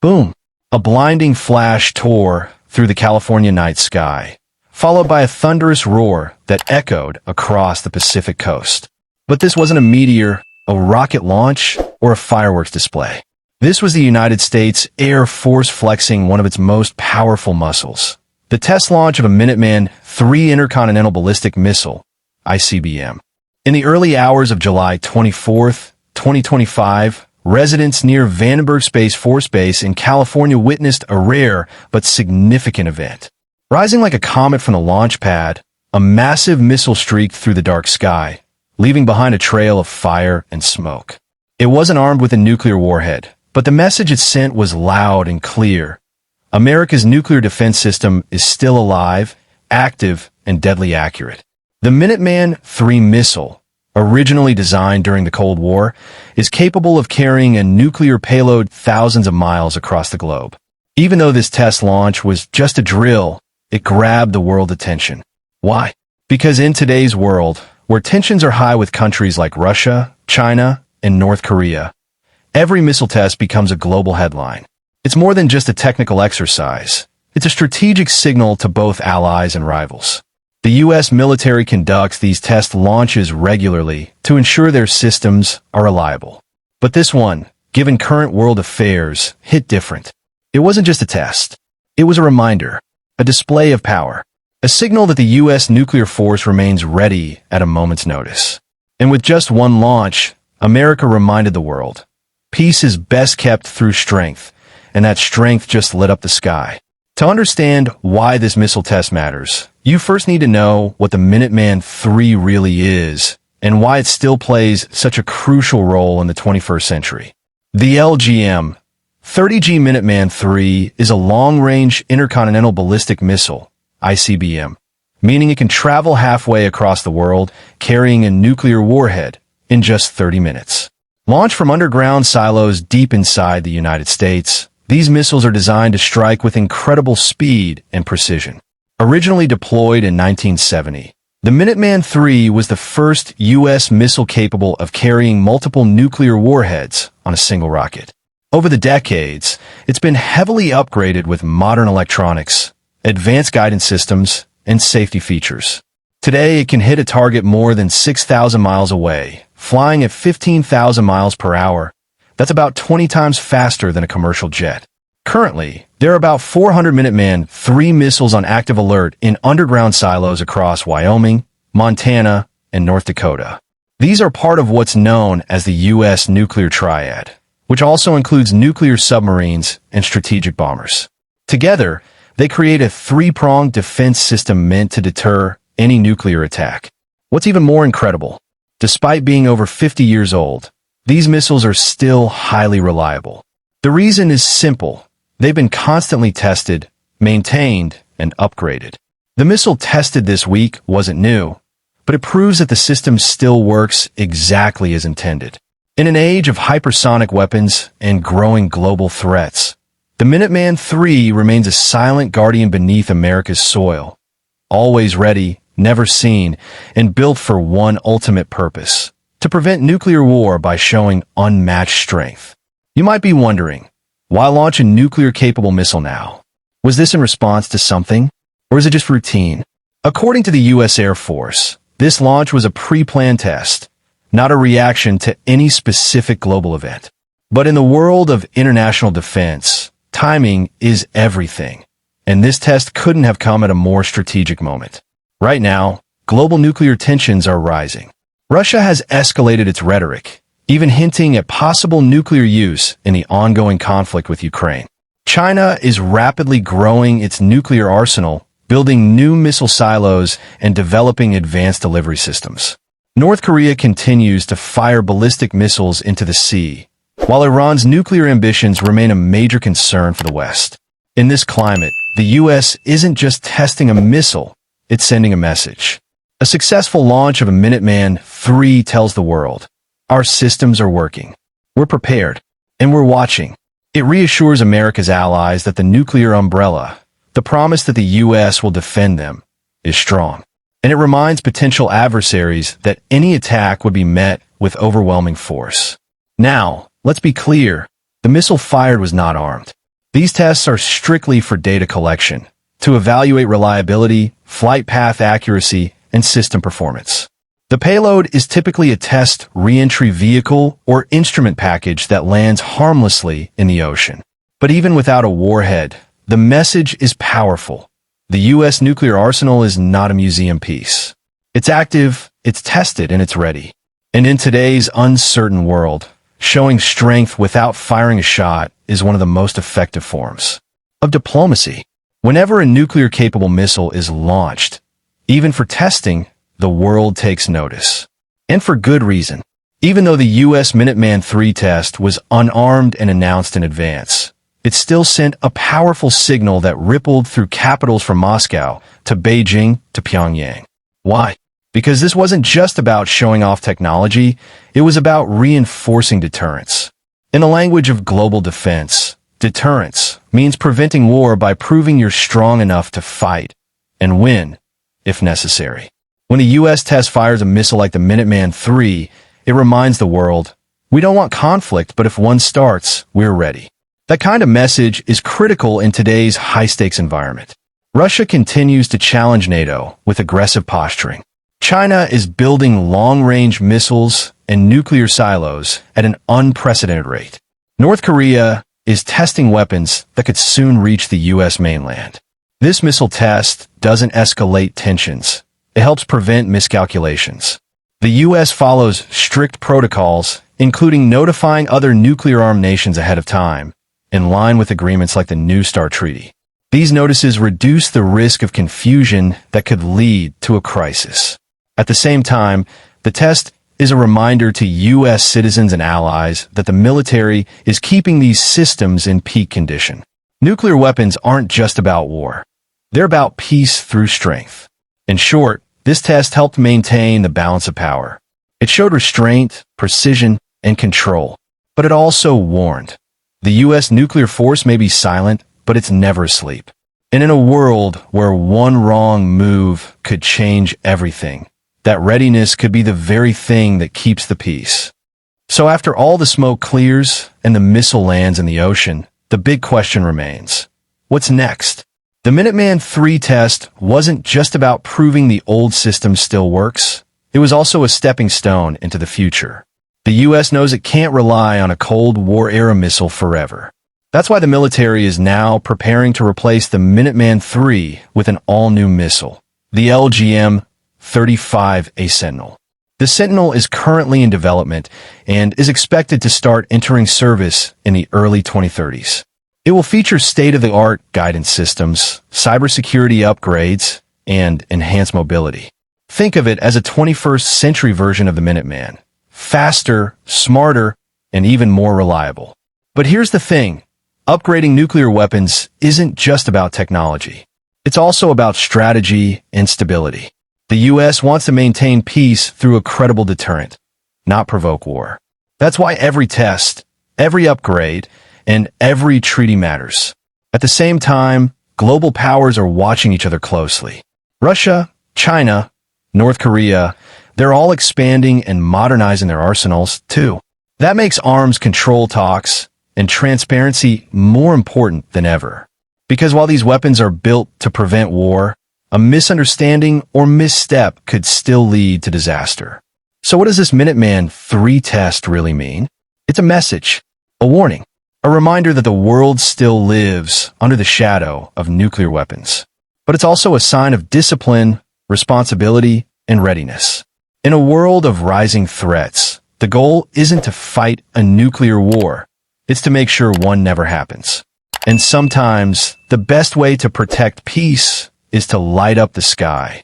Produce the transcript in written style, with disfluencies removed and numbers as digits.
Boom! A blinding flash tore through the California night sky, followed by a thunderous roar that echoed across the Pacific coast. But this wasn't a meteor, a rocket launch, or a fireworks display. This was the United States Air Force flexing one of its most powerful muscles. The test launch of a Minuteman III intercontinental ballistic missile, ICBM. In the early hours of July 24, 2025, residents near Vandenberg Space Force Base in California witnessed a rare but significant event. Rising like a comet from the launch pad, a massive missile streaked through the dark sky, leaving behind a trail of fire and smoke. It wasn't armed with a nuclear warhead, but the message it sent was loud and clear. America's nuclear defense system is still alive, active, and deadly accurate. The Minuteman III missile, originally designed during the Cold War, is capable of carrying a nuclear payload thousands of miles across the globe. Even though this test launch was just a drill, it grabbed the world attention. Why? Because in today's world, where tensions are high with countries like Russia, China, and North Korea, every missile test becomes a global headline. It's more than just a technical exercise. It's a strategic signal to both allies and rivals. The U.S. military conducts these test launches regularly to ensure their systems are reliable. But this one, given current world affairs, hit different. It wasn't just a test. It was a reminder, a display of power, a signal that the U.S. nuclear force remains ready at a moment's notice. And with just one launch, America reminded the world, peace is best kept through strength, and that strength just lit up the sky. To understand why this missile test matters, you first need to know what the Minuteman III really is and why it still plays such a crucial role in the 21st century. The LGM 30G Minuteman III is a long-range intercontinental ballistic missile, ICBM, meaning it can travel halfway across the world carrying a nuclear warhead in just 30 minutes. Launched from underground silos deep inside the United States, these missiles are designed to strike with incredible speed and precision. Originally deployed in 1970, the Minuteman III was the first U.S. missile capable of carrying multiple nuclear warheads on a single rocket. Over the decades, it's been heavily upgraded with modern electronics, advanced guidance systems, and safety features. Today, it can hit a target more than 6,000 miles away, flying at 15,000 miles per hour. That's about 20 times faster than a commercial jet. Currently, there are about 400 Minuteman III missiles on active alert in underground silos across Wyoming, Montana, and North Dakota. These are part of what's known as the U.S. nuclear triad, which also includes nuclear submarines and strategic bombers. Together, they create a three-pronged defense system meant to deter any nuclear attack. What's even more incredible, despite being over 50 years old, these missiles are still highly reliable. The reason is simple. They've been constantly tested, maintained, and upgraded. The missile tested this week wasn't new, but it proves that the system still works exactly as intended. In an age of hypersonic weapons and growing global threats, the Minuteman III remains a silent guardian beneath America's soil, always ready, never seen, and built for one ultimate purpose: to prevent nuclear war by showing unmatched strength. You might be wondering, why launch a nuclear-capable missile now? Was this in response to something, or is it just routine? According to the U.S. Air Force, this launch was a pre-planned test, not a reaction to any specific global event. But in the world of international defense, timing is everything, and this test couldn't have come at a more strategic moment. Right now, global nuclear tensions are rising. Russia has escalated its rhetoric, even hinting at possible nuclear use in the ongoing conflict with Ukraine. China is rapidly growing its nuclear arsenal, building new missile silos and developing advanced delivery systems. North Korea continues to fire ballistic missiles into the sea, while Iran's nuclear ambitions remain a major concern for the West. In this climate, the U.S. isn't just testing a missile, it's sending a message. A successful launch of a Minuteman III tells the world, our systems are working. We're prepared, and we're watching. It reassures America's allies that the nuclear umbrella, the promise that the U.S. will defend them, is strong. And it reminds potential adversaries that any attack would be met with overwhelming force. Now, let's be clear, the missile fired was not armed. These tests are strictly for data collection, to evaluate reliability, flight path accuracy, and system performance. The payload is typically a test reentry vehicle or instrument package that lands harmlessly in the ocean. But even without a warhead, the message is powerful. The U.S. nuclear arsenal is not a museum piece. It's active, it's tested, and it's ready. And in today's uncertain world, showing strength without firing a shot is one of the most effective forms of diplomacy. Whenever a nuclear-capable missile is launched, even for testing, the world takes notice. And for good reason. Even though the U.S. Minuteman III test was unarmed and announced in advance, it still sent a powerful signal that rippled through capitals from Moscow to Beijing to Pyongyang. Why? Because this wasn't just about showing off technology, it was about reinforcing deterrence. In the language of global defense, deterrence means preventing war by proving you're strong enough to fight and win, if necessary. When the U.S. test fires a missile like the Minuteman III, it reminds the world, we don't want conflict, but if one starts, we're ready. That kind of message is critical in today's high-stakes environment. Russia continues to challenge NATO with aggressive posturing. China is building long-range missiles and nuclear silos at an unprecedented rate. North Korea is testing weapons that could soon reach the U.S. mainland. This missile test doesn't escalate tensions. It helps prevent miscalculations. The U.S. follows strict protocols, including notifying other nuclear-armed nations ahead of time, in line with agreements like the New START Treaty. These notices reduce the risk of confusion that could lead to a crisis. At the same time, the test is a reminder to U.S. citizens and allies that the military is keeping these systems in peak condition. Nuclear weapons aren't just about war. They're about peace through strength. In short, this test helped maintain the balance of power. It showed restraint, precision, and control. But it also warned. The U.S. nuclear force may be silent, but it's never asleep. And in a world where one wrong move could change everything, that readiness could be the very thing that keeps the peace. So after all the smoke clears and the missile lands in the ocean, the big question remains. What's next? The Minuteman III test wasn't just about proving the old system still works. It was also a stepping stone into the future. The U.S. knows it can't rely on a Cold War-era missile forever. That's why the military is now preparing to replace the Minuteman III with an all-new missile, the LGM-35A Sentinel. The Sentinel is currently in development and is expected to start entering service in the early 2030s. It will feature state-of-the-art guidance systems, cybersecurity upgrades, and enhanced mobility. Think of it as a 21st century version of the Minuteman. Faster, smarter, and even more reliable. But here's the thing. Upgrading nuclear weapons isn't just about technology. It's also about strategy and stability. The U.S. wants to maintain peace through a credible deterrent, not provoke war. That's why every test, every upgrade, and every treaty matters. At the same time, global powers are watching each other closely. Russia, China, North Korea, they're all expanding and modernizing their arsenals, too. That makes arms control talks and transparency more important than ever. Because while these weapons are built to prevent war, a misunderstanding or misstep could still lead to disaster. So what does this Minuteman III test really mean? It's a message, a warning. A reminder that the world still lives under the shadow of nuclear weapons. But it's also a sign of discipline, responsibility, and readiness. In a world of rising threats, the goal isn't to fight a nuclear war. It's to make sure one never happens. And sometimes, the best way to protect peace is to light up the sky.